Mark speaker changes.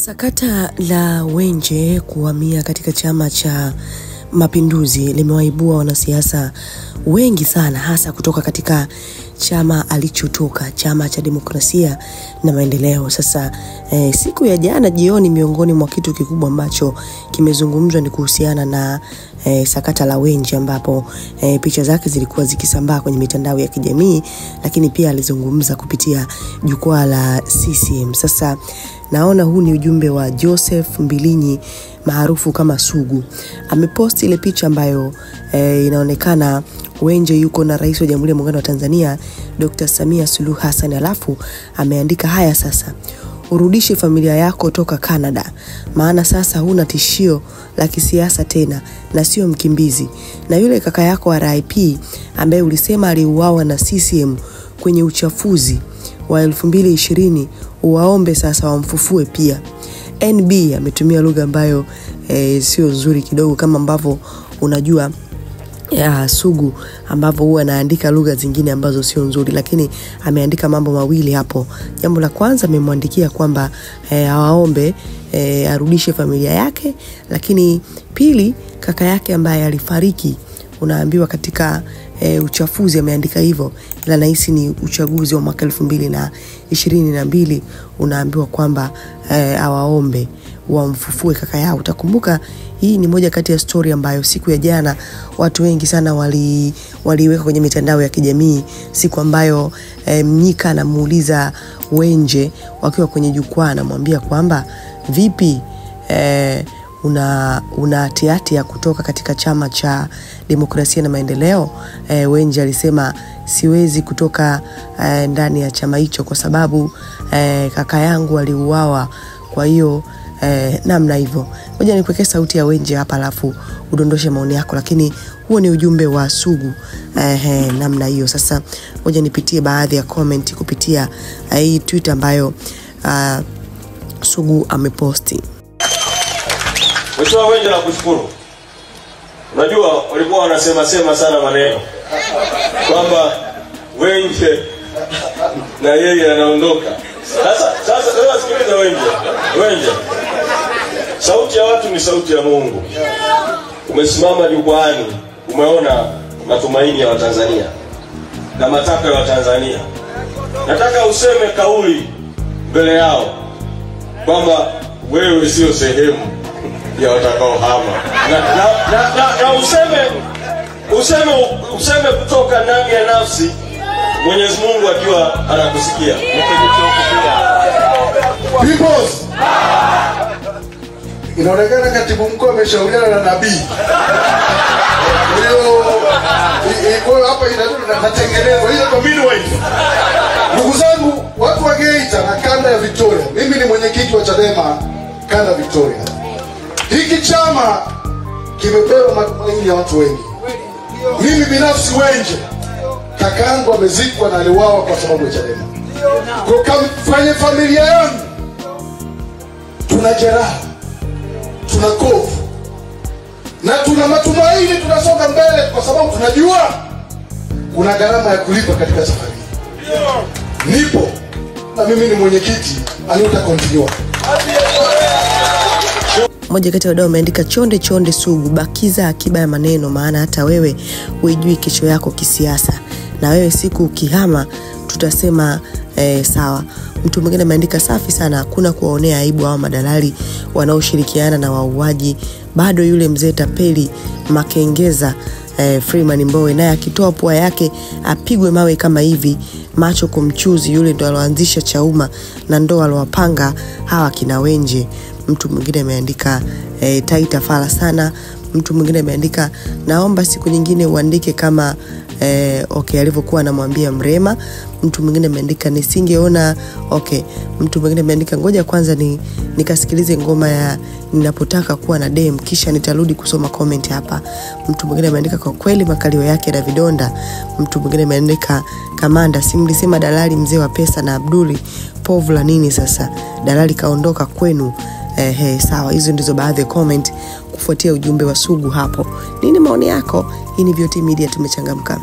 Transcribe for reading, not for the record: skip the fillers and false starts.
Speaker 1: Sakata la Wenje kuhamia katika Chama cha Mapinduzi limewaibua wanasiasa wengi sana, hasa kutoka katika chama alichotoka, Chama cha Demokrasia na Maendeleo. Sasa siku ya jana jioni, miongoni mwa kitu kikubwa ambacho kimezungumzwa ni kuhusiana na sakata la Wenje, ambapo picha zake zilikuwa zikisambaa kwenye mitandao ya kijamii, lakini pia alizungumza kupitia jukwaa la CCM. Sasa naona huu ni ujumbe wa Joseph Mbilinyi maarufu kama Sugu. Ameposti ile picha ambayo inaonekana Wenje yuko na Rais wa Jamhuri ya Muungano wa Tanzania Dr. Samia Suluhu Hassan, alafu ameandika haya: sasa urudishe familia yako toka Canada, maana sasa huna tishio la kisiasa tena na sio mkimbizi. Na yule kaka yako wa RIP ambaye ulisema aliuawa na CCM kwenye uchafuzi wa 2020, uwaombe sasa wamfufue pia. NB ametumia lugha ambayo sio nzuri kidogo, kama ambavyo unajua Sugu ambavyo huwa anaandika lugha zingine ambazo sio nzuri, lakini ameandika mambo mawili hapo. Jambo la kwanza amemwandikia kwamba awaombe arudishe familia yake, lakini pili, kaka yake ambaye alifariki unaambiwa katika uchafuzi, ameandika hivyo, ila nahisi ni uchaguzi wa mwaka 2022, unaambiwa kwamba awaombe wamfufue kaka yao. Utakumbuka hii ni moja kati ya story ambayo siku ya jana watu wengi sana waliweka kwenye mitandao ya kijamii, siku ambayo Mnyika anamuuliza Wenje wakiwa kwenye jukwaa, anamwambia kwamba vipi una hati ya kutoka katika Chama cha Demokrasia na Maendeleo. Wenje alisema siwezi kutoka ndani ya chama hicho kwa sababu kaka yangu aliuawa, kwa hiyo namna hivyo. Ngoja nikuwekee sauti ya Wenje hapa alafu udondoshe maoni yako, lakini huo ni ujumbe wa Sugu namna hiyo. Sasa ngoja nipitie baadhi ya comment kupitia hii tweet ambayo Sugu ameposti.
Speaker 2: Mheshimiwa Wenje, nakushukuru. Unajua walikuwa wanasema sana maneno kwamba Wenje na yeye anaondoka. Sasa sikiliza Wenje. Sauti ya watu ni sauti ya Mungu. Umesimama jukwaani, umeona matumaini ya Watanzania na matakwa ya Watanzania. Nataka useme kauli mbele yao kwamba wewe sio sehemu ya watakao hama. Na useme kutoka ndani ya nafsi, Mwenyezi Mungu akiwa anakusikia.
Speaker 3: Peoples, inaonekana katibu mkuu ameshauriana na nabii. Kwa hapa inatengenezwa hiyo kwa midwife. Ndugu zangu, watu wa Geita na kanda ya Victoria, mimi ni mwenyekiti wa Chadema kanda Victoria. Hiki chama kimepewa matumaini ya watu wengi. Mimi binafsi Wenje, kakangu amezikwa na aliuawa kwa sababu ya Chadema. Kwa kwenye familia yangu tuna jeraha, tuna kovu, na tuna matumaini, tunasonga mbele kwa sababu tunajua kuna gharama ya kulipa katika safari. Nipo na mimi ni mwenyekiti aliota continue.
Speaker 1: Moja kati ya wadau ameandika chonde Sugu, bakiza akiba ya maneno, maana hata wewe huijui kesho yako kisiasa, na wewe siku ukihama tutasema sawa. Mtu mwingine ameandika safi sana, hakuna kuwaonea aibu hao madalali wanaoshirikiana na wauaji. Bado yule mzee tapeli Makengeza Freeman Mbowe naye akitoa pua yake apigwe mawe kama hivi, macho kumchuzi. Yule ndo aloanzisha Chauma na ndo alowapanga hawa kina Wenje. Mtu mwingine ameandika Taita fala sana. Mtu mwingine ameandika naomba siku nyingine uandike kama alivyokuwa anamwambia Mrema. Mtu mwingine ameandika nisingeona Mtu mwingine ameandika ngoja kwanza nikasikilize ngoma ya ninapotaka kuwa na dem kisha nitarudi kusoma comment hapa. Mtu mwingine ameandika kwa kweli makalio yake na vidonda. Mtu mwingine ameandika kamanda, simlisema dalali mzee wa pesa na Abduli povla nini sasa, dalali kaondoka kwenu. Sawa, hizo ndizo baadhi ya comment kufuatia ujumbe wa Sugu hapo. Nini maoni yako? Hii ni VOT Media, tumechangamka.